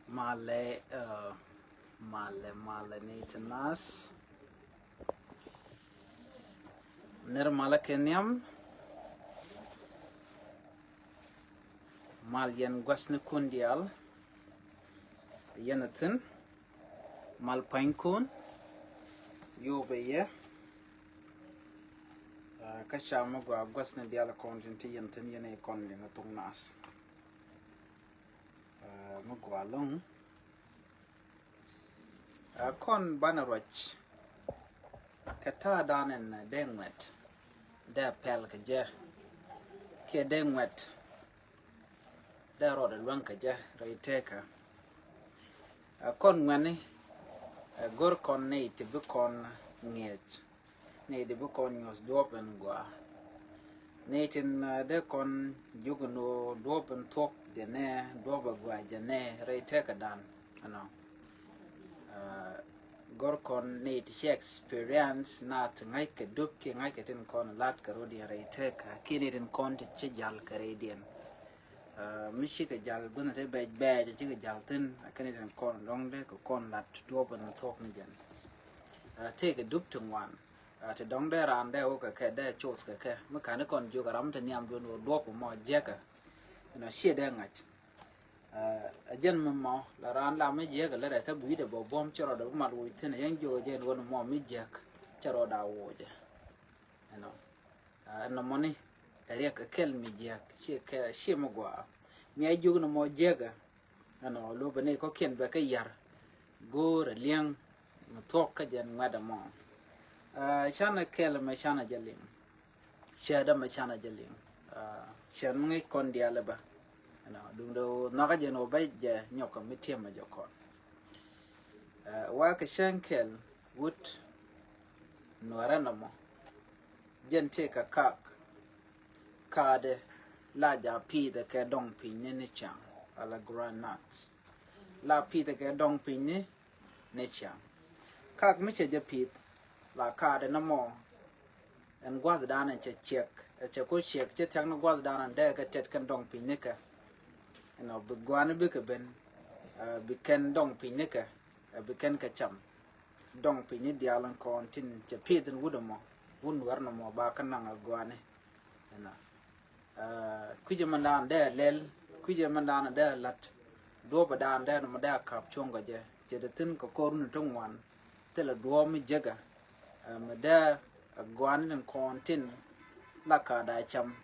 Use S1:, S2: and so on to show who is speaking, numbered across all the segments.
S1: Male male nitanas nirmala kenyam mal yen gwasni kundial yenatin mal painkun yobeye kachama gwa gwasni dial kontinti yentin yene kondi ngatung nas mugwalong kon banarwach kata danen dengwet da pel ke dengwet da roda lwanka je reiteka kon ngani gor kon ne tibi kon ngech ne de bu kon nyos dopen gwa ne tin de kon jugno dopen tok de ne doba gwa je ne reiteka dan ano gor kon ne ti experience nat ngai ke dukki ngai ke tin kon lat ka rodi reiteka kini tin kon ti chijal ka redien mishi ka jal bun te be ti ka jal tin akani tin kon long de ko kon lat dopen tok ni jen take a duk to one te dong de ran de o ka de chos ka makane kon ju garam te nyam do no do mo jeka no sie de ngach a jen mo la ran la me je ga le ka bi de bo bom choro do ma wo tin yan jo je no mo mi jek choro da wo je no no moni ere ka kel mi jek sie mo gwa mi ay ju no mo jega no lo bane ko ken be ka yar go re liang mo tok ka jen ngada mo shana kel ma shana jalim shada ma shana jalim shan ngi kon dia leba no dum do naga je no bay je nyoko mitiem ma jokon wa ka shankel wut no rana mo jen te ka kade la ja pi de ke dong pi ni chang ala granat la pi de ke dong pi ni chang kak mi che je pi la kade na mo en gwaz dan en che ko chek che tang no gwaz dan de ka tet kan dong pi ni ka no bu gwan bi ka ben bi ken dong pi ni ka bi ken ka cham dong pi ni dialan kon tin che pi den wudo wun war no mo ba kan na gwane na kuje mandan de lel kuje mandan de lat do ba dan de no da kap chonga je de tin ko korun tungwan tela do mi jega ma da gwanin kontin la ka da cham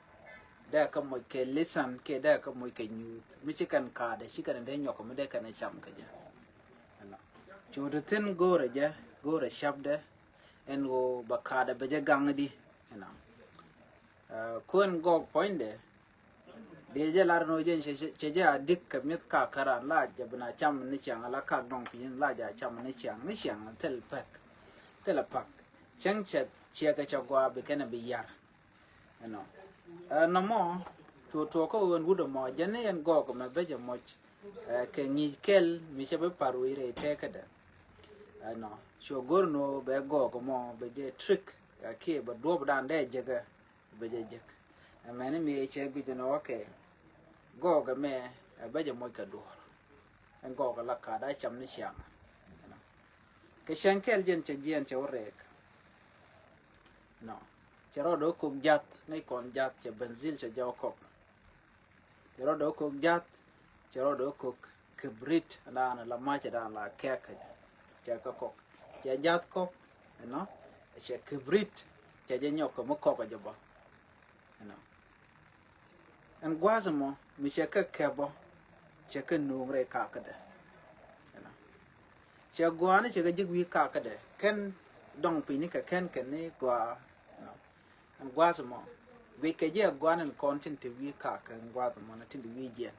S1: da ka mo ke lisan ke da ka mo ke nyut mi chikan ka da shikan da nyoko mi da kana cham ka ja ana chudutin gore ja gore shabda en go bakada be ja gangdi ana kun go poinde de je lar no jen che ja dik ka mit ka kara la ja bna cham ni chang la ka dong pin la ja cham ni chang tel pak chang che ka chagwa be kana be yar ano no mo to ko won gudo mo jane en go ko me be je mo ke ni kel mi che be paru ire te ka da ano sho gorno be go ko mo be je trick ke be do dan de je ga be je jek amene mi che gudo no okay go ga me be je mo ka do en go ga la ka da cham ni chang ke shankel jen che orek no chero do ko jat nei kon jat che benzil che jaw ko chero do ko jat chero do ko kibrit na la ma che da la keka che ko che jat ko no che kibrit che je nyoko mo ko jo bo no en gwazmo mi che ka kebo che ka numre ka ka de no che gwane che ga jigwi ka ka de ken dong pi ni ka ken ni gwa and gwazmo we ke je gwanan content to we ka kan gwazmo na tin we je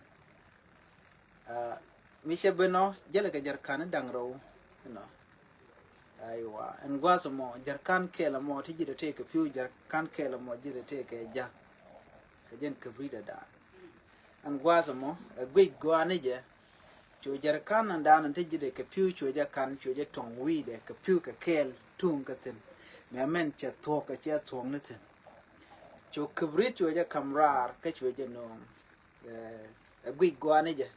S1: mi she beno jele ke jar kan dangro no aywa and gwazmo jar kan kela mo ti jide te ke fu jar kan kela mo jide te ke ja ke jen ke brida da and gwazmo gwe gwane je cho jar kan ndan te jide ke fu cho ja kan cho je tong wi de ke fu ke kel tung ka tin me men che to ka che tong ni tin cho kibrit cho ja kamrar ka cho je no gwi gwane je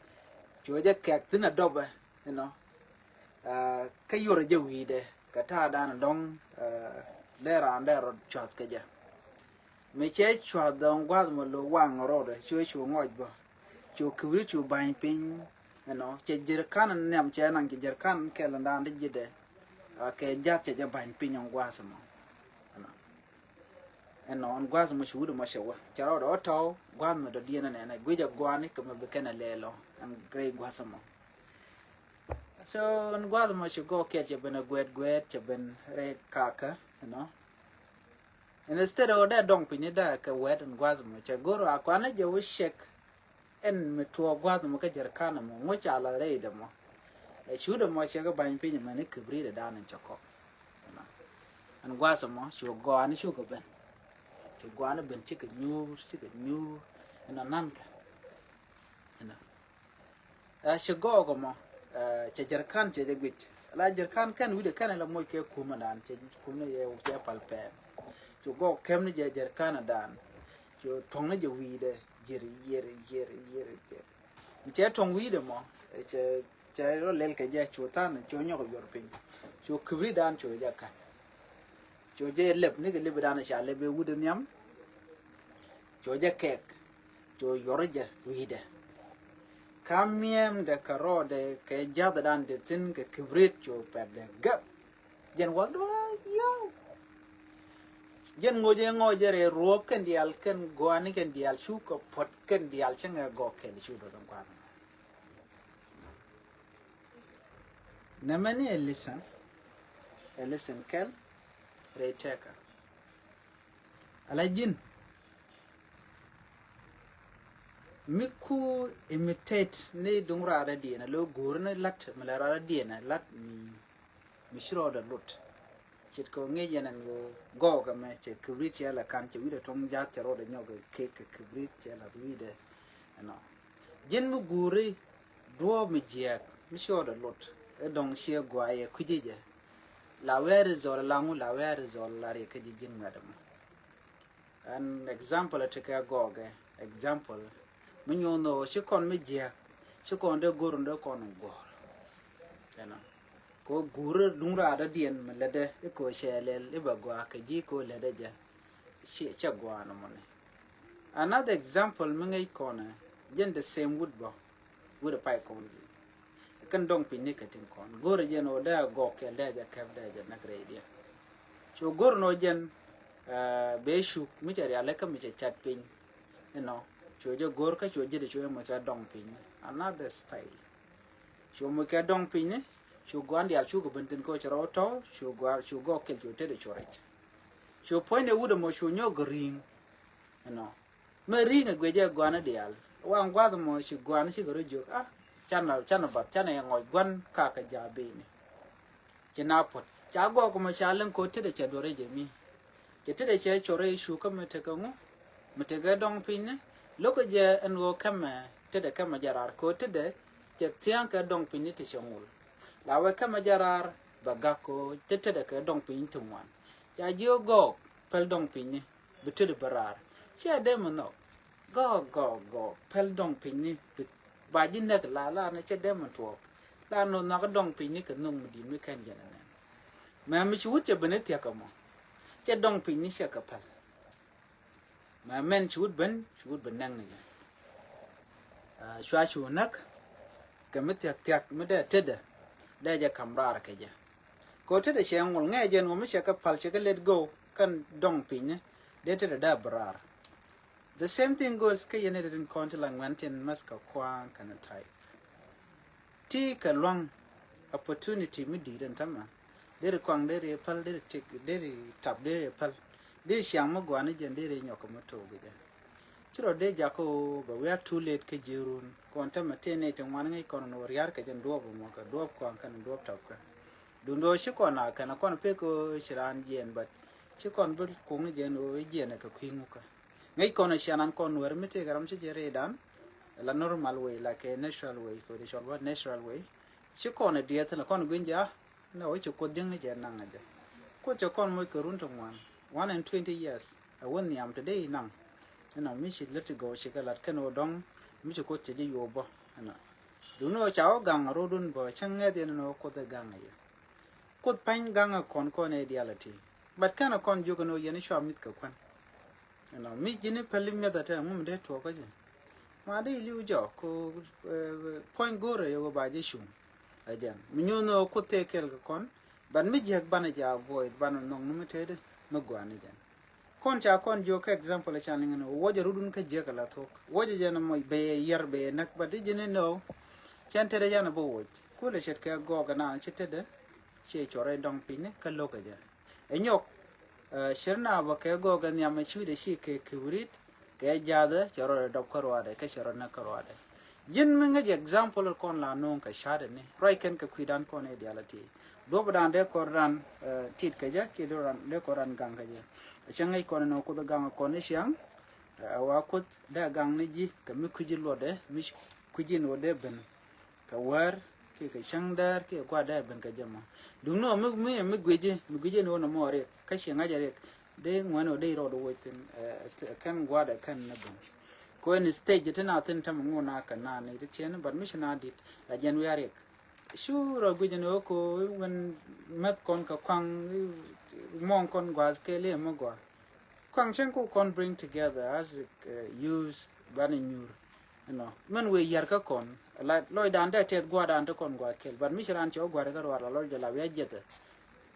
S1: chua ja kek tin a dobe you know ka yore je wide ka ta dan dong lera andero chat ka ja me che chwa dong gwa mo lo wang ro de chu ngoj bo chu kri chu bain pin you know che jer kan nem che nan jer kan ke lan dan de jide ke ja che ja bain pin on gwa samo and on gwa mo chu do mo shewa charo do to gwa mo do diena ne na gwe ja gwa ni ko me be kana lelo an grey gwa samo so on gwa mo chu go ke che ben gwet che ben re kaka you know and instead of that dong pin da ka wet and gwa mo che goro akwana je wo shek en me to gwa mo ka jer kana mo ngo cha la re de mo e chu do mo che ga ban pin mo ne kibri da dan chako an gwa mo chu go an chu ko ben chu gwa na ben chika nyu na nan ka na chu go go mo che jer kan che de gwit la jer kan wi de kan la mo ke kuma dan che kuma ye u che palpe chu go kem ni jer kan dan chu tong ne je wi de yer che tong wi de mo che ro lel ke je chu tan chu nyo ko yor pin chu kibri dan chu ja kan chu je leb ni ke leb dan sha leb wu de nyam chu ja kek chu yor je wi de kamiem de karo de ke ja dan de tin ke kibrit chu pe de gap jen wa do yo jen ngo je re ruop ken dial ken goani ken dial chu ko pot ken dial chenga go ken chu do dong kwa namani listen kel reteka alajin miku imitate ne dungra da diena lo gurne lat malara diena lat mi shiro da lut chit ko nge yanan go ga me che kibrit ya la kan che wida tong ja che ro da nyoga ke kibrit che la wida no jin mu guri do mi je mi shiro da lut e dong she gwa ye kujije la were zol la mu la were zol la re ke jin ngadam an example te ka go ga example minyo no shi kon mi je shi kon de gurun de kon go you ko guru dungra da dien melede ko shelel e bagwa ke ji ko lede ja shi chagwa no mone another example mingai kona jen the same wood bo wood a pai kon kan dong pin ni katin kon goro jen o da go ke le ja ke da ja na gredia so goro no jen be shu mi jari ale ka mi chat pin you know so je gor ka so je de so mo cha dong pin another style so mo ka dong pin ni chu gwan dial chu ko bentin ko charo to chu go kel chu te de chorech chu point e wudo mo chu nyo green you know me ringa gweje gwana dial wan gwa mo chu gwan chi goro jo chana bat chana ngo gwan ka ka jabe ni china pot cha go ko mo shalen ko te de chadore je mi te de che chore chu ko me te ko ngo me te ga dong pin ne loko je en go kama te de kama jarar ko te de te tian ka dong pin ni te shongul la we kama jarar bagako tete de ka dong pin tumwan ja jo go pel dong pin ni bitu de barar sia de mo go pel dong pin ni ba jin ne la ne che de mo to la no na ka dong pin ni ka nung di mi kan jana ne ma mi chu te bene te ka mo che dong pin ni sia ka pel ma men chu ben nang ne shwa chu nak ka mi te mi de tede da ja kamrar ke ja ko te de chen ngol nge jen mo she ka pal che ka let go kan dong pin de te da brar the same thing goes ke yene den konti lang manten maska kwa kana type ti ka long opportunity mi di den tama de kwang de pal de tik de tap de pal de shang mo gwa ne jen de nyoko mo to ga chiro de ja ko ba we are too late ke jirun konta matene te wan ngai kon no riar ke jen do mo ka do ko kan do tap ka dundo shi kona kana kon pe ko shiran jen bat shi kon bul ko ne jen o jen ka kwingu ka ngai kon shanan kon wer mete garam shi jere dan la normal way like a natural way ko de shol what natural way shi kon de ta kon gunja na o chi ko ding ne jen nan aja ko che kon mo ko run to 120 years I won yam today nang mi shi let go shi ka lat kan o dong mi ko che je yo bo du no chao gang rodun bo change de no ko de gang ya kut pan gang kon e diality but kana kon jogo no yen sho mit ka kwan mi jini palim ya da ta mum de to ko je ma de liu jo ko point gore yo ba je shum ajan mi no ko te kel kon ban mi je ban ja avoid ban no no tede no gwan jan kon cha kon jo ka example cha ngino woje rudun ka je kala to woje jana moy be yer be nak ba de jini no chantere jana bo woj ko le shet ka go ga na chetede che chore dong pine ka lo ka ja enyok shirna ba ka go ga nyama shu de shi ke kubrit ke jada choro do korwade ke choro na korwade jin minga je example kon la non ka shade ne roi ken ka kuidan kon e dialati do badan de koran tit ka ja ke do ran de koran gang ka ja changai kon no ko da gang kon ne siang wa kut da gang ne ji ka mi kuji lode mi kuji no de ben ka war ke ka shangdar ke kwa da ben ka jama du no mi gweje no no more ka shinga jare de ngwano de ro do wetin kan gwada kan na ben ko ni stage tana tin tam ngona kana ne de chen but mission adit la jen wiare sure gweje no ko when met kon ka kwang mon kon gwas ke le mo gwa kwang chen ko kon bring together as use bananyur men we yar ka kon la loy dan de tet gwa dan to kon gwa kel but mission cho gwa ga ro la loy de la we jete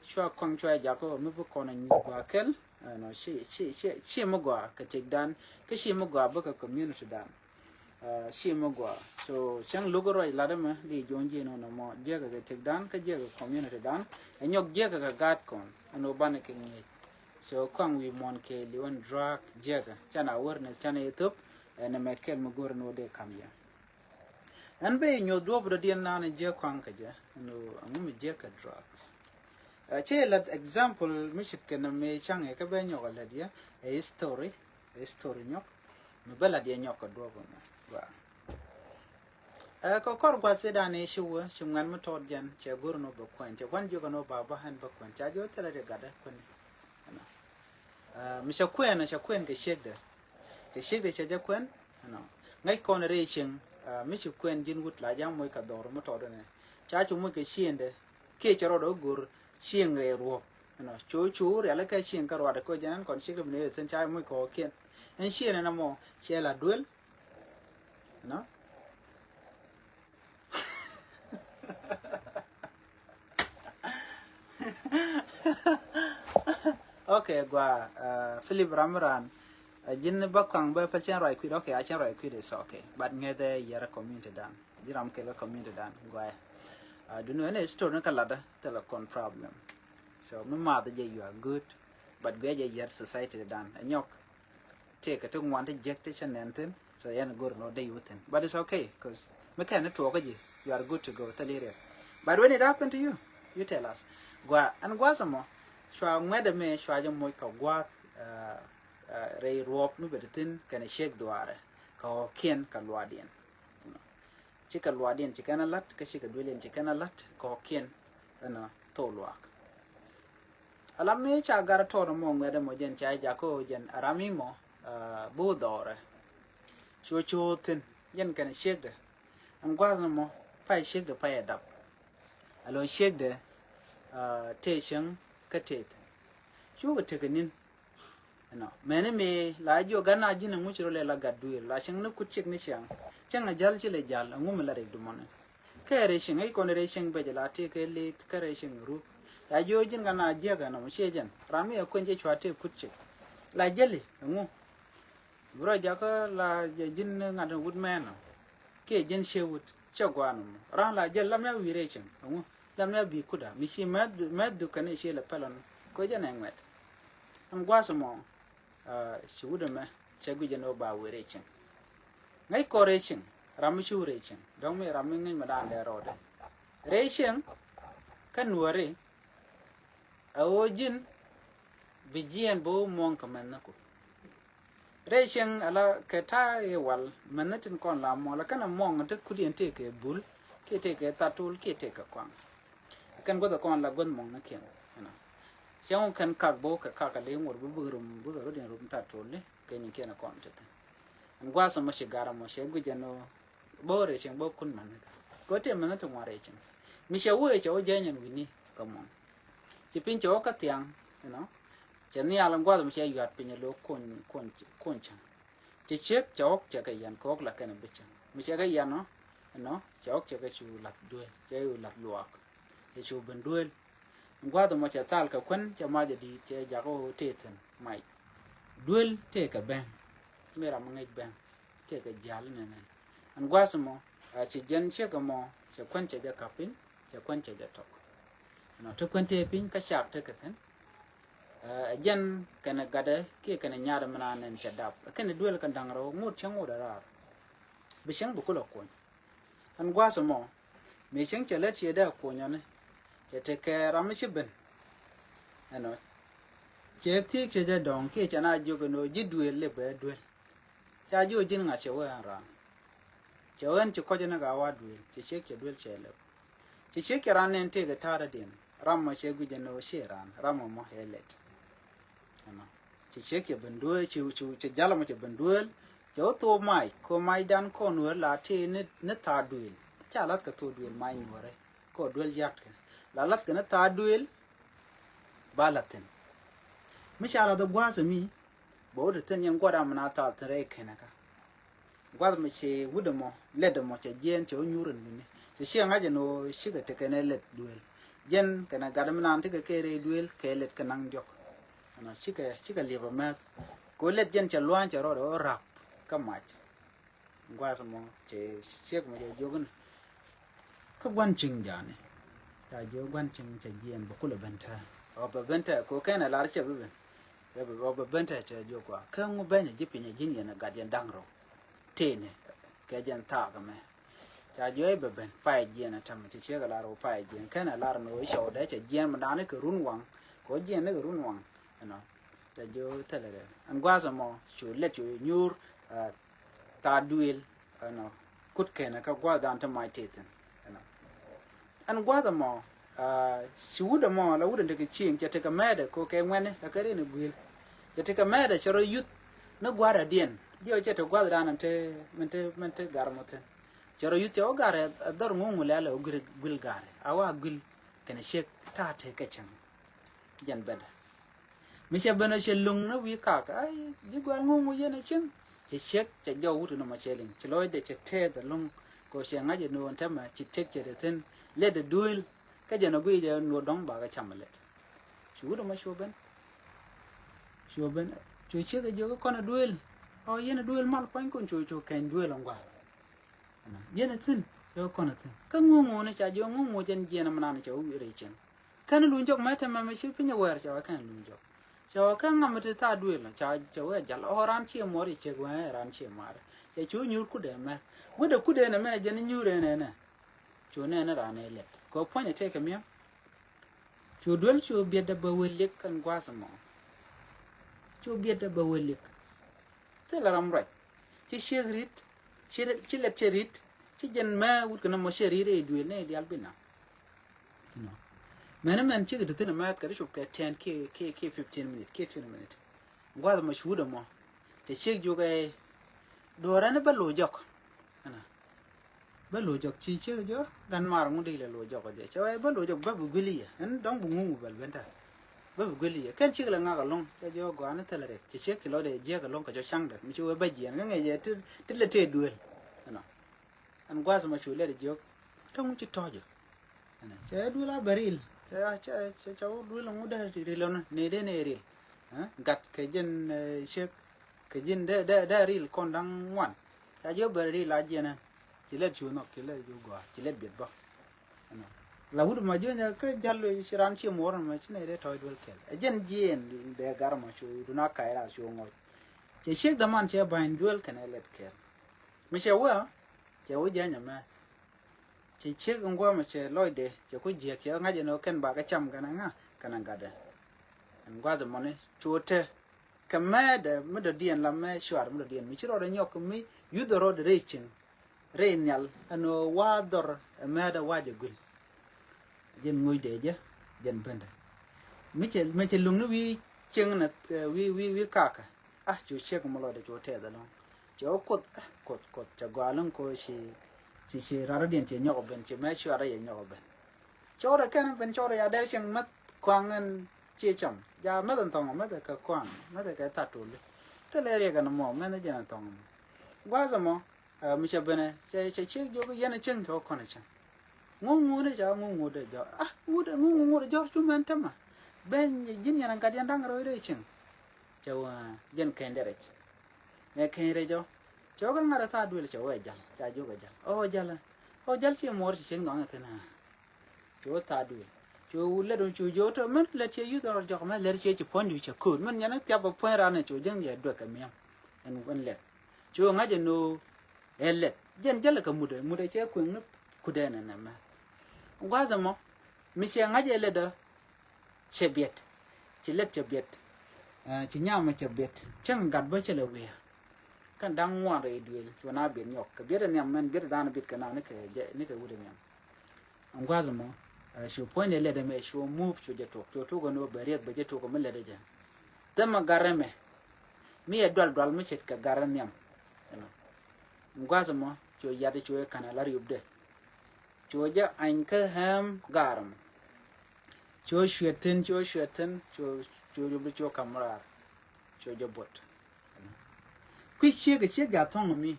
S1: shwa kwang chwa ja ko mi bu kon ni gwa kel no she mo gwa ka tek dan ke she mo gwa ba ka community dan she mo gwa so chang logo ro la de ma li jonje no mo je ga tek dan ka je ga community dan nyok je ga gat kon no ban ke ni so kwang wi mon ke li on drug je ga chana awareness chana youtube na me kel mo gor no de kamya an be nyo do bro dien na ne je kwang ka je no amu je ka drug che la example mi shit ken me chang e ka be nyo la dia e story nyok me bela dia nyok ko do ko wa ko kor gwa se da ne shiwa shimngan mo to jan che gor no ba kwan che kwan jo no ba ba han ba kwan cha jo tele de gada kwan mi sha kwen ke shegda che shegda che ja kwen no ngai kon re shin mi shi kwen jin wut la jam moy ka dor mo to do ne cha chu mo ke shiende ke chero do gor chieng re ro no chu re la ka chieng ka ro da ko jan kon shi ke ne sen cha mo ko ken en shi ne na mo che la duel no okay gwa Philip Ramran jin bakwang ba pachen roi kwi okay achen roi kwi is okay but ngede yara community dan jiram ke la community dan gwa do no ne store na kala da telecom problem so my mother je you are good but gwe je yar society dan nyok take to want to ject chen nenten so yan gor no de yutin but it's okay cuz me kan to ko je you are good to go talire but when it happened to you you tell us gwa an gwa samo chwa ngwede me chwa jo moy ka gwa re rop mi betin kana shek duare ka kien ka lwadien chika lwadien chikana lat ka shika dwelen chikana lat ka kien ana to lwak alam me cha gar to mo ngwede mo jen cha ja ko jen arami mo bu dore cho tin jen kana shek de an gwa mo pa shek de pa edap alo shek de te sheng ka te chu te ganin no mene me la jo gana jina muchiro le la gadu la sheng no kuchik ni shang changa jal chile jal ngum la re dumone kere sheng ai kon re sheng be la te ke le kere sheng ru la jo jin gana je ga no shejen rami ko nje chwate kuchik la jeli ngu bro ja ka la jin ngada woodman ke jin shewut chagwanu ran la jel lam ya wire sheng ngu lam ya bi kuda mi shi med du kan she la pelon ko jana ngwet am gwasamo shi wuda me shegu jeno ba werechin ngai ko rechin ramu shu rechin don me ramu ngin ma dan le rode rechin kan wore awojin bijien bo mon kamen nako rechin ala keta e wal manatin kon la mo la kana mon ta kudien te ke bul ke te ke tatul ke te ka kwang kan goda kon la gon mon na ken siang kan kakbo ka le ngor bu ro den rum ta tolle ke ni kena kon tete ngwa so mo shigara mo shegu jeno bore sing bo kun man có thể mình nó ngoài chân mình sẽ uống chỗ dễ nhận vì ni come on chỉ pin chỗ cái tiếng nó chỉ ni alam qua thì mình sẽ yuat pin lô con chân chỉ chiếc chỗ chỉ cái yan có là cái này bị chân mình sẽ cái yan nó chỗ chỉ cái chú lật đuôi chỉ lật luộc chỉ chú bên đuôi qua thì mình sẽ tal cái quần cho mà jadi chỉ giờ có thể thân mai đuôi chỉ cái bang mera mangai bang chỉ cái jal này này anh qua xem mà chỉ dân chiếc cái mò chỉ quần chỉ cái kapin chỉ quần chỉ cái tóc nó thức quần thì pin cái sạp thế cái thân dân cái này cái đấy cái này nhà mình ăn nên chỉ đạp cái này đuôi là cái đằng rồi ngút chẳng ngút ra bị sáng bực lộc quần anh qua xem mà mấy sáng chỉ lấy chỉ để quần nhau này chỉ thấy cái ram chỉ bên anh nói chỉ tiếc chỉ để đong cái chỉ na vô cái nó chỉ đuôi lấy bể đuôi cha vô chỉ ngã chịu ăn ra chịu ăn chỉ có chỉ na cái áo đuôi chỉ chiếc chỉ đuôi chỉ lấy chỉ chiếc cái ran nên thấy cái thara điện ram mà chỉ cái nó chỉ ran ram mà hết lệ anh nói chỉ chiếc cái bên đuôi chỉ jala mà chỉ bên đuôi chỗ tô mai có mai đan có nửa là thì nứt thà đuôi cha lát cái tô đuôi mai nửa đấy có đuôi giặt cái là lát cái nứt thà đuôi ba lát ten mấy cha là đồ quá gì mi bố được ten những quá đam na ta thế cái này cả quá mà chỉ vứt được mà lết được mà chỉ gen chỗ nhurun này chỉ xem ngay nó xí cái này lết đuôi gen cái này cái đam na thì cái đuôi cái lết cái năng dọc nó xí cái liệp mà cố lết gen chỉ loan chỉ rồi đó rap cái mạch qua xong rồi chỉ xếp mà chỉ vô cái quan trình giả này ta vô quan trình chỉ gen bố là bên thay ở bên thay có cái này là chỉ bên ở bên thay chỉ vô qua cái ngô bên này chỉ pin này gen này gạt gen đằng rồi thế này cái gen thà cái mày ta vô bên phải gen này thằng chỉ cái là rồi phải gen cái này là nó show đấy chỉ gen mà đá nó cứ run quăng có gen nó cứ run quăng nó ta vô thế là anh qua xong rồi chủ lết chủ nhur ta duel ano kut kena ka gwa dan ta mai teten ano an gwa da mo shu da mo la wuda de ching ja te ka mede ko ke ngene la kare ne gwil ja te ka mede charo yut na gwa ra dien dio ja te gwa da nan te mente garmoten charo yut jo gare dar ngungu la la gwil gare awa gwil kene shek ta te ka chang jan beda mi se bena se lung na wi ka ai ji gwa ngungu ye na ching chỉ check chỉ do hút nó mà chơi liền chỉ nói để chỉ thế để lông có xe ngay giờ nuôi thế mà chỉ check chỉ để tên lấy để đuôi cái giờ nó quy giờ nuôi đóng bà cái chầm mà lấy chú đâu mà show bên chú check cái giờ cái con nó đuôi yên là đuôi mal quanh con chú cái đuôi lòng quả yên là tin giờ con là tin cái ngu này chả giờ ngu trên kia nó mà làm cháu bị đấy chăng cái nó luôn chọc mấy thằng mà chỉ phải nhớ cháu cái nó luôn chọc cháu cái ngắm được ta đuôi là cháu ấy chả lo ran chia mori chơi qua ran chia mà cháu chú nhur cú đẻ mà bữa đó cú đẻ này mẹ giờ nó nhur này nè chú này nó ran này lệ có point này chơi cái miếng chú đuôi chú biết đã bao nhiêu con qua sao mà chú biết đã bao nhiêu thế là làm right chỉ xe rít chỉ lệ xe rít chỉ dân mà út cái nó mà xe rít ấy đuôi này đi ăn bên nào man chicken the thing ma ka risho ka 10 k 15 minutes k 20 minutes gwa da mashhuda mo te chek jo ga do ran ba lo jok ana ba lo jok chi chek jo gan mar ngu de lo jok de chawa ba lo jok ba bu gili en dong bu ngu bal benta ba bu gili kan chek la nga ga long ta jo gwa na tele te chek lo de je ga long ka jo sang da mi chu ba ji nga nge je ti le te duel ana an gwa sa ma chu le de jok ka ngu chi to jo ana che du la baril cháu đuôi lòng đuôi thì lâu này đây này rìl gặt cái dân xếp cái dân đây rìl con đang ngoan ta nhớ bờ rìl là gì nè chỉ là chú nó chỉ là chú gà chỉ là biệt bao là hút mà chứ cái dân lười ran chia mua mà chứ này để thôi đuôi kẹt dân gì để gar mà chú đu nó cái là chú ngồi chỉ xếp đam ăn chỉ bánh đuôi cái này lẹt kẹt mình sẽ uống chỉ uống gì nhỉ mà chỉ chiếc ông qua mà chơi lôi để cho cái giặc chơi ngay giờ nó cần bà cái chăm cái này ngà cái này gạt đấy anh qua rồi mà này chúa thế cái mẹ để mới được điền làm mẹ xóa mới được điền mình chỉ rồi nhóc cái mi yết rồi để chừng rei nhal anh qua rồi mẹ đã qua giờ gül dân ngồi để chứ dân bên đây mình chỉ lùng nó vi chừng là vi cả chú chiếc mà lôi để chúa thế đó luôn cháu cột cho qua lưng coi chỉ ra điện chỉ nhọc bên chỉ mấy chuyện đấy nhọc bên chỗ đó cái bên chỗ đó ya để chẳng mất quang ngân chia chậm ya mất tận tòng mất cái quang mất cái tát rồi thế là cái nó mỏ mất cái gì tòng quá giờ mà mình sẽ bên này sẽ chiếc vô cái gì chân cho con này chân ngu đấy cháu ngu đấy cháu à ngu đấy cháu chúng mình thầm à bên dân nhà cái dân đang rồi đấy chân cháu dân khen đấy nghe khen đấy cháu cái ngara ta đuổi cháu ấy jal cháu vô cái jal ô jal chỉ mua chỉ sinh ngon thế nào cháu ta đuổi chú lấy đồ chú vô thôi mình lấy chơi yêu đồ cho mình lấy chơi chỉ phun đi chơi cool mình nhớ nó tiếp vào phun ra này chú dân về đuổi cái miếng anh vẫn lấy chú ngay giờ nó lấy dân là cái mùi đấy chơi quên nó cùi này nè mà quá giờ mà mình sẽ ngay giờ lấy đó chơi biệt chỉ lấy chơi biệt chỉ nhau mà chơi biệt chẳng gạt bao chơi là về kan đang ngoan rồi đuổi cho nó biến nhọc cái biết là nhầm mình biết là nó biết cái nào nó cái udah nhầm ông quá giờ mà số point này là để số move số giờ chỗ cái nó beri cái giờ chỗ cái mình là đấy chứ thế mà garam ấy mi đoal mi chết cái garam nhầm ông quá giờ mà chỗ giờ đấy chỗ cái này là riup đấy chỗ giờ anh cái ham garam chỗ sweatin chỗ riup chỗ camera chỗ giờ bot quy chiếc gà thong mi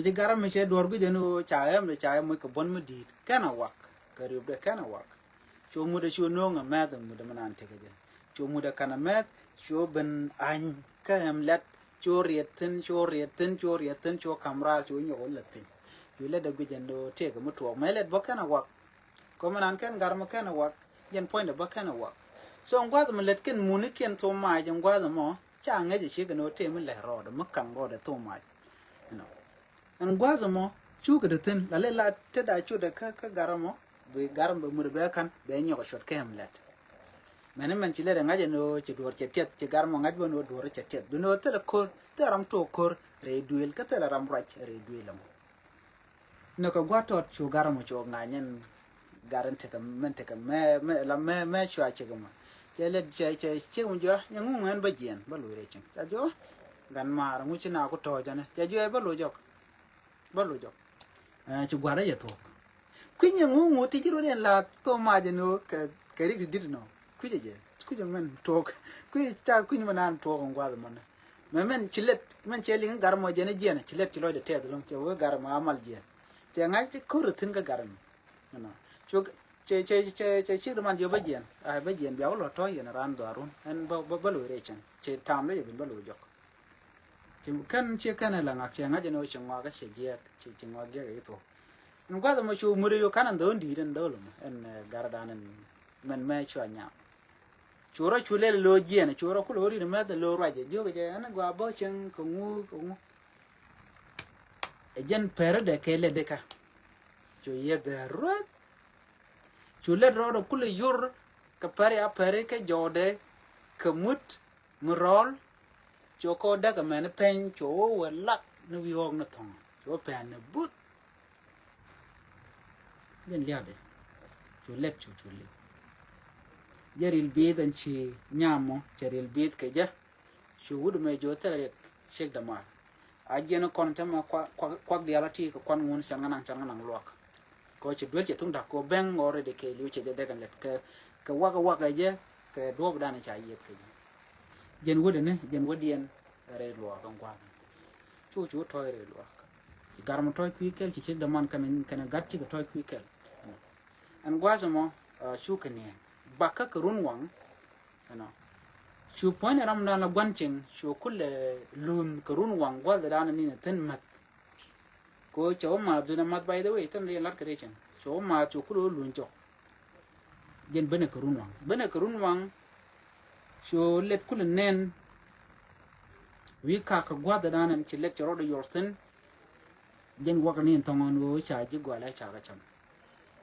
S1: chỉ garam mi sẽ đuổi cái nó trái mới cái bon mới đi cái nào wak cái riup đấy cái nào wak chỗ mua được chỗ nong mà đó mua được mình ăn thế cái gì chỗ mua được cái nào mét chỗ bên anh cái em lết chỗ rietin chỗ camera chỗ nhiều lật pin chỗ lết được cái nó thế cái một thuốc mấy lết bắc cái nào wak có mình ăn cái garam cái nào wak dân point được bắc cái nào wak so ông qua mình lết cái muốn cái thô mai trong qua rồi mà chẳng nghe gì cái nó thế mình lại rồi đó mất căng rồi để thô mai anh qua rồi mà chú cái được tin là lấy là thế đại chú được cái garam mà vì garam bị mưa bé khăn bé nhỏ short cái em lết mình chỉ lấy ngay giờ nó chỉ đuổi chết chỉ garam ngay bên nó đuổi chết nó thế là cor thế ram to cor re duel cái thế là ram rach re duel lắm nó có quá tốt chú garam mà chú ngay nhân garam thế cái mẹ chua chứ mà chế lên chế một chỗ nhưng ngung hơn bây giờ bao lùi đấy chứ cho chỗ gần mà ngung chỉ nào có trò cho này cho chỗ bao lùi dọc chú qua đấy giờ thuộc quý nhà ngung thì chỉ rồi là tôi mà giờ nó cái đấy thì nó quý gì quý cho mình thuộc quý cha quý mà nan thuộc không qua rồi mà mình chỉ mình chơi liên garam mà giờ này giờ này chỉ lôi để theo được không chơi garam mà amal giờ thì ngay cái cố được tin cái garam nó chú chơi chiếc đồ man vô bây giờ béo lọt thôi giờ nó ran đồ luôn anh bao lùi đấy chẳng chơi tham đấy giờ mình bao lùi dọc thì kan chiếc cái này là ngạc chơi ngay cho nó chẳng qua cái sợi dây chẳng qua cái ấy thôi nó qua mà chú mua được cái này đỡ đi đến đỡ luôn anh gara đàn anh mình mê cho anh nhạo chú rồi chú lên lô dây này chú rồi cứ lô đi nó mới lô rồi giờ vô cái anh qua bao chân cũng dân pera để cái lên đấy cả chú ye để rồi chú lên rồi đó cứ lấy yur cái pere cái jode cái mút mrol chú có đắc cái mình pen chú vừa lắc nó vi hong nó thòng chú pen nó bút dân liệt đấy chú lên giờ ril bid anh chị nhamo giờ ril bid cái giờ chú hút mấy chỗ thế check đam mà aje nó còn thằng mà quắc đi ala ti quan ngun chẳng ngang luộc có chỉ đuổi chỉ tung đặc có beng ngồi để kêu lưu chỉ để cái lật cái wak cái giờ cái đuốc đàn này chạy gì cái dân quên này dân quên điên rồi luộc trong quan chú thôi rồi luộc chỉ garam thôi quý kel chỉ check đam man cái gắt chỉ cái thôi quý kel anh qua rồi mà chú cái này bạc cái run quăng nó chú point ram đàn là quan chừng chú kul lun cái run quăng qua để đàn này thân mặt có chỗ mà tôi nằm by the way tên liên lạc cái chuyện chỗ mà chú kul lun chỗ dân bên cái run quăng chú let kul nen vi cả cái qua để đàn chỉ let chỗ đó yorten dân qua cái này thằng anh vô chạy chỉ qua lại chạy cái chăm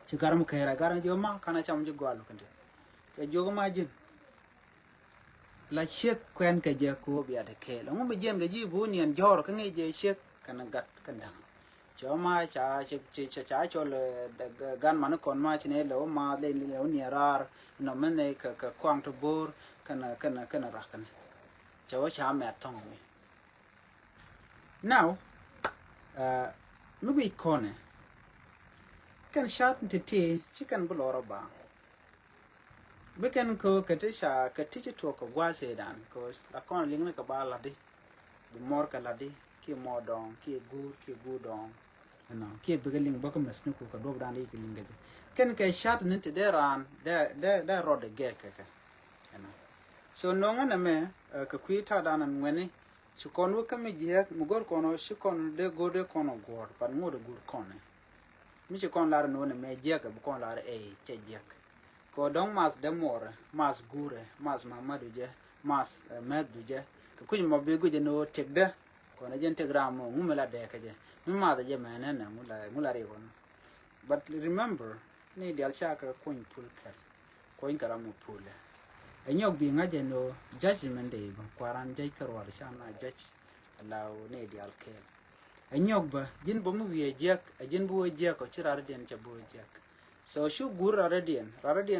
S1: chỉ garam khay ra garam jo ma kana chăm chỉ qua luôn cái cái jo ma jin là chiếc quen cái giờ cô bị ada khay là không bây giờ cái gì bố niên gió cái ngay giờ chiếc kana gắt kana đằng cho ma cha cho là gan mà nó còn ma cho nên là ma lên là niên rar nó mình này cái quang to bor kana ra kana cho cha mẹ thong mi now maybe corner can shot into tea chicken below ba we can go katisha katich to ko gwase dan cause la kon ling ka ba la di more ka la di ki mo dong ki gu dong ki begeling ba ko mes nu ko do dan di ki linga je ken ka shot into there ran there road the get ka so no ngana me ka kwita dan an wene shi kon wo kam je mu gor kono shi kon de gode kono gor pan mo de gur kono mi shi kon lar no ne me je ka bu kon lar che je ko dong mas de more mas gure mas mamadu je mas medu je ka kuj mo be guje no tegda ko na jen tegram mo mumela de ka je mi ma da je mena na mula re won but remember ni dial shaka kun pulker ko in karamu pule anyok bi ngaje no judgment day ba kwaran jay karwar shana judge law ne dial kel anyok ba jin bo mu wiye jek ajin bo jek ko chirar den cha bo jek so shu gur radian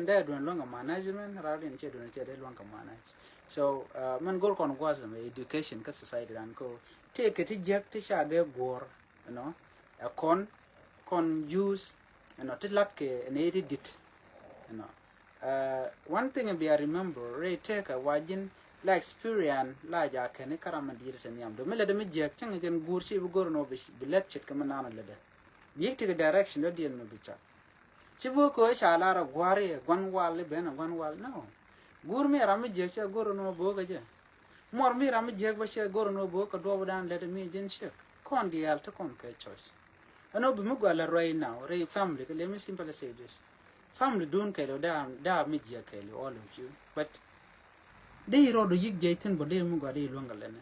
S1: da don longa management radian che don che de longa manage so man gol kon gwas me education ka society dan ko take it jek ti sha de gor a con use ti lat ke ne dit one thing I remember re take a wajin la experience la ja ken karamandir tan yam do mele de mi jek chang jen gur chi bu gor no bi let chit kam nana le de yik ti direction do dien me bicha chi bu ko sha la ra gwari gwan wal be na gwan wal no gur mi ram jek cha gor no bo ga je mor mi ram jek ba che gor no bo ka do dan le de mi jen chek kon dial to kon ka choice ano bi mu gwala right now re family let me simply say this family don't care da mi je care all of you but they road yik jaitin bo de mu gwade longa lene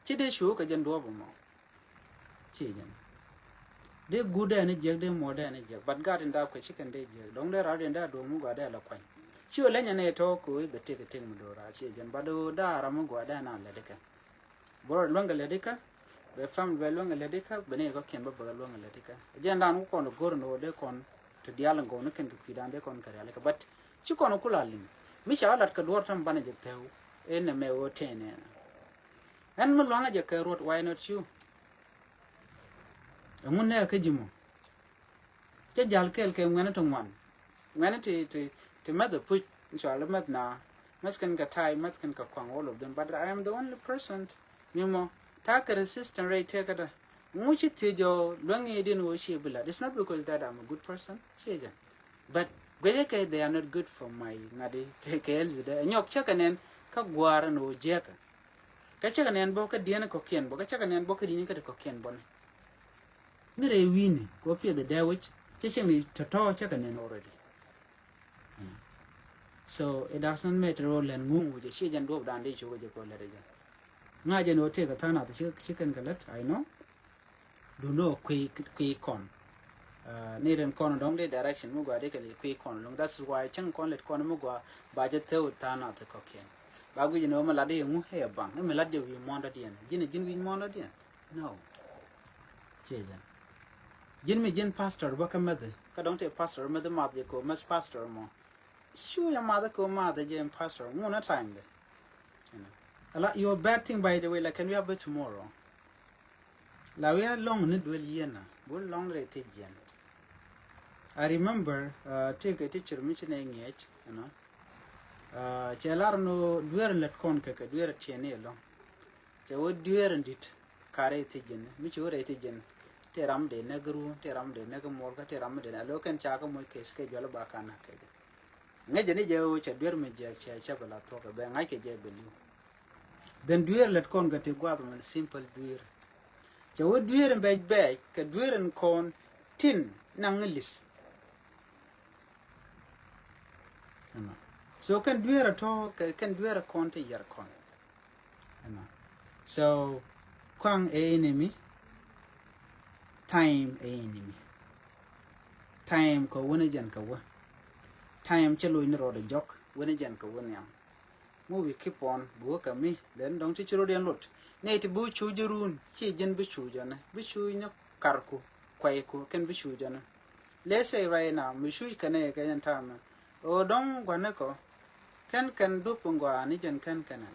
S1: chi de shu ka jen do bo mo chi jen de gude ne je de mo de ne je but god in da ko chicken de je dong de ra de da do mu gwade la kwan chi ole nya ne to ko be te ke ting mu do ra chi jen ba do da ra mu gwade na le de ka bo longa le de ka be family be longa le de ka be ne ko ken ba ba longa le de ka jen dan ko no gor no de kon to dialang go no ken ku fidan de kon kare ale ka but chi kono kulalin mi shawalat ka duwar tam bana je tew ene me wo tene en mo longa je ka rot why not you amun ne ka jimo je jal kel ke ngana to ngwan ngana te mother put inshallah mat na maskan ka tai maskan ka kwang all of them but I am the only person mimo ta ka resistant rate take da muchi tejo longi din wo she bila it's not because that I'm a good person sheja but gweke they are not good for my ngade kels de nyok chakanen ka gwara no jeka ka chakanen bo ka diena ko ken bo ka chakanen bo ka dini ka ko ken bon ngire wini ko pie the dawich checheni toto chakanen already so it doesn't matter all and mungu je shejan do dan de chogo je ko lere ja ngaje no te ka tana the chicken galat I know do no kwi kon needing kon dong the direction mu gwa de kali kwi kon long that's why chang kon let kon mu gwa ba je te utana te koken ba gu no ma la de mu he bang me la de wi monda de jin wi monda de no jeja jin pastor ba ka mede ka dong te pastor mede ma de ko mas pastor mo shu ya ma de ko ma de jin pastor mu na time de a lot your bad thing by the way like can we have it tomorrow la we are long ne dwell yena bo long re te jen I remember take a teacher mention ngech chelar no duer let kon ke duer tiene lo che wo duer ndit kare te jen mi che re te jen te ram de negru te ram de neg morga te ram de lo ken cha ko mo ke ske jolo ba kana ke ngeje ni je o che duer me je che bala to ke be ngai ke je belu then duer let kon ga te gwa mo simple duer che wo duer be ke duer kon tin nangelis so can duer at all can duer a kon te yer kon so kwang enemy time enemy time ko wona jan ka wa time chelo ni ro de jok wona jan ka wona yam mo we keep on bo ka mi then dong ti chiro den lot ne ti bu chu jurun chi jen bu chu jana bu chu nya karku kwai ko ken bu chu jana let's say right now mi chu kane ka yan tama o dong gwana ko kan du pungwa ni jen kan kana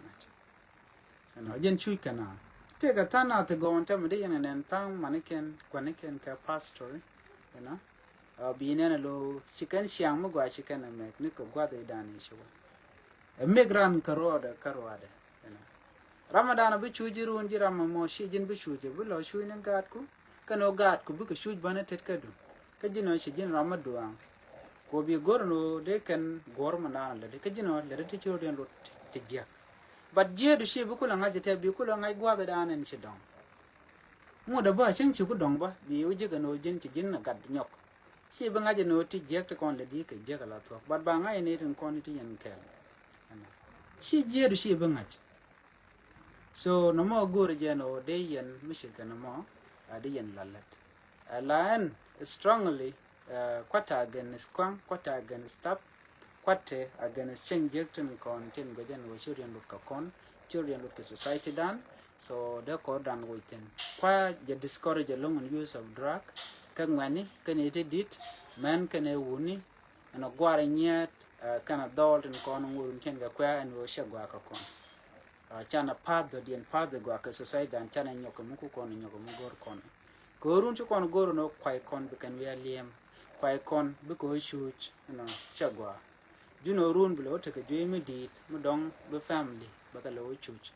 S1: jen chu kana take a turn out to go on time and then town mannequin ka pastor you know being in a low chicken sham go chicken and make nick of what they done in show a migrant karoda you know Ramadan bi chujiru njirama mo shijin bi chuje bi lo shu nin gad ku kano gad ku bi ka shuj bana tet kadu ka jino shijin Ramadan ko bi gorno de kan gorma le de ka jino le de chiro den lo tijja but je du shi bi kula ngaje te bi kula ngai gwa da anen shi dong mo da ba shin chi ku dong ba bi uji ga no jin ti jin na gad nyok shi bi ngaje no tijja te kon le di ka je ga la to but ba ngai ne tin kon ti yen kel shi je du shi bi ngaje so no more go no day yen Michigan no more de yen lalat lan strongly kwata against kwang kwata against stop kwate against change tin content go jen wo children look kon children look society dan so the ko dan waiting kwa je discourage along use of drug kangwani kan it did man kan e wuni na gwara nyet kan adult in kon ngurun ken ga kwa and wo shagwa ka kon chana paddo dien paddo go ka society dan chana nyoko muku kon nyoko mugor kon gorun chu kon goro no kwai kon be kan liam kwai kon be ko shuch no chagwa juno run blo te ke jemi dit mu dong be family ba ka lo chuch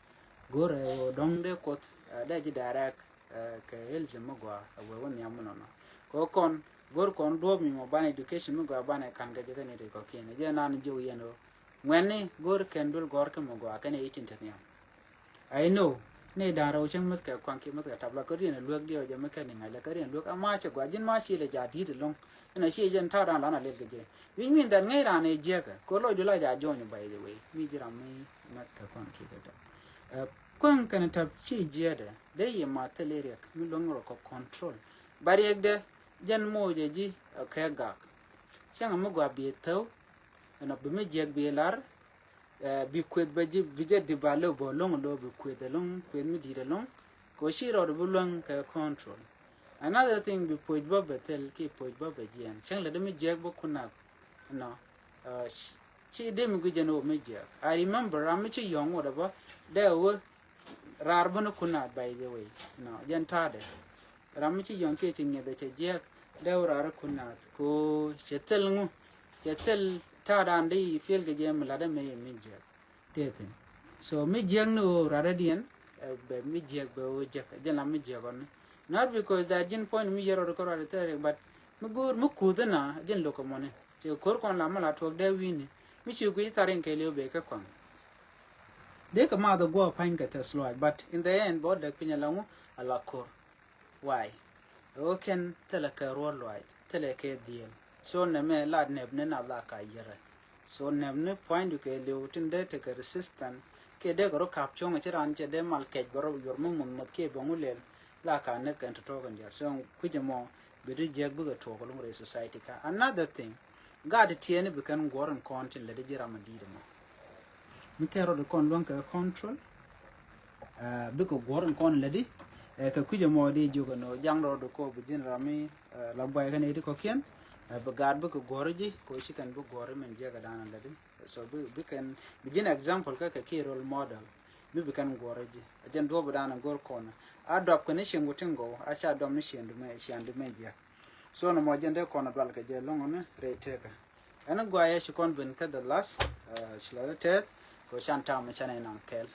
S1: gore dong de kot da ji darak ke elze mogwa we won yam no ko kon gor kon do mi mo ban education mu go ban kan ga je ne de ko kene je nan jo yeno ngweni gor kendul gor ke mo go kan e tinten I know ne daro chang mat ka kwang ki mat ka tabla ko rin luak dio je ka ni ngala ka rin luak ama che gwa jin ma shi le ja di de long na shi jen ta ran la na le je wi min dan ngai ran e je ka ko lo ju la ja jo ni by the way mi jira mi mat ka kwang ki da kwang kan tab chi je de ye ma teleria mi long ro ko control bari ek de jen mo je ji ka ga chang mo gwa bi to na bi mi je bi lar bi kwet ba ji vije di balo bo long lo bi kwet long kwet mi di long ko shiro do long ka control another thing bi poj ba betel ki poj ba be jian chang le de mi jeg bo kuna no chi de mi guje no mi jeg I remember am chi yong wo da ba de wo rar bo no kuna by the way no jan ta de ram chi yong ke chi nge de che jeg de rar kuna ko chetel ngu chetel ta dan dei feel ke jem la da me mi je teten so mi jeng no radadian be mi je be o je je la mi je gon not because that jin point mi yero ko ra tere but mi gur mu kudana jin lo ko mone je kor kon la mala to de wini mi chi ku tarin ke le be ka kon de ka ma do go pain ka teslo but in the end bod de pinya lamu ala kor why o ken tele ka ro loy tele ke deal so ne me lad neb ne na la ka yere so neb ne point ke le utin de te ke resistant ke de gro kap chong che ran che de mal ke gro yor mum mum ke bongulel la ka ne kan to gan der so ku je mo bi ri je bu ga to ko lumre society ka another thing god tie ne bi kan goron content le de jira ma di de mo mi ke ro de kon lon ka control bi ko goron kon le di ka ku je mo de jogo no jang ro do ko bi jin rami la boy kan e ko kien ba gad bu ko gorji ko shi kan bu gore men je ga danan ladi so bi kan bijin example ka ke role model bi kan gorji ajen do bu danan gor kona adopt ko ne shingu tingo a sha dom ne shindu me je so no mo jende kona dal ka je longo ne reteka ana gwa ya shi kon ben ka the last shlalatet ko shanta me chane nan kel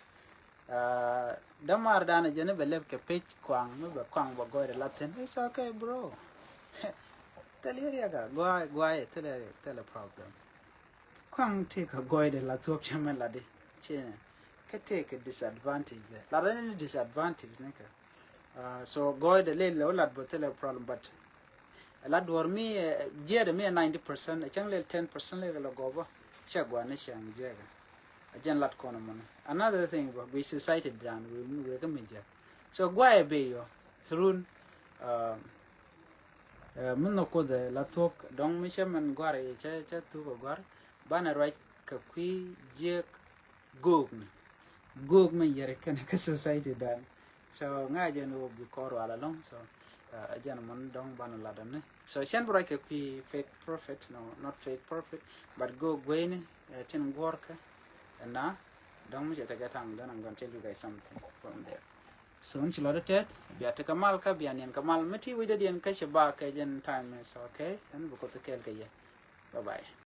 S1: damar dana jene beleb ke page kwang me ba kwang ba gore latin it's okay bro Teleria guai tele problem. Kwang take a guide la talk chairman ladi. Che can take a disadvantage there. La any disadvantage neka. So guide le lad but tele problem but lad war me je de me 90% a chang le 10% le go go. Chagwa ne shang jega. A gen lad kono mon. Another thing we society down we come in. So guai be yo run mun ko de la tok dong mi chemen gware che tu ko gwar bana right ka kwi je gog me yere kan ka society dan so nga je no bi ko ala long so ajan mon dong bana la dan so chen bro ka kwi fake prophet no not fake prophet but go gwen tin gorka na dong mi je ta gatang dan I'm going to tell you guys something from there Soon chilo de tet biate kamal ka bianian kamal meti with the dian ka shaba ka jen time is okay and buko te kel ka ye. Bye bye.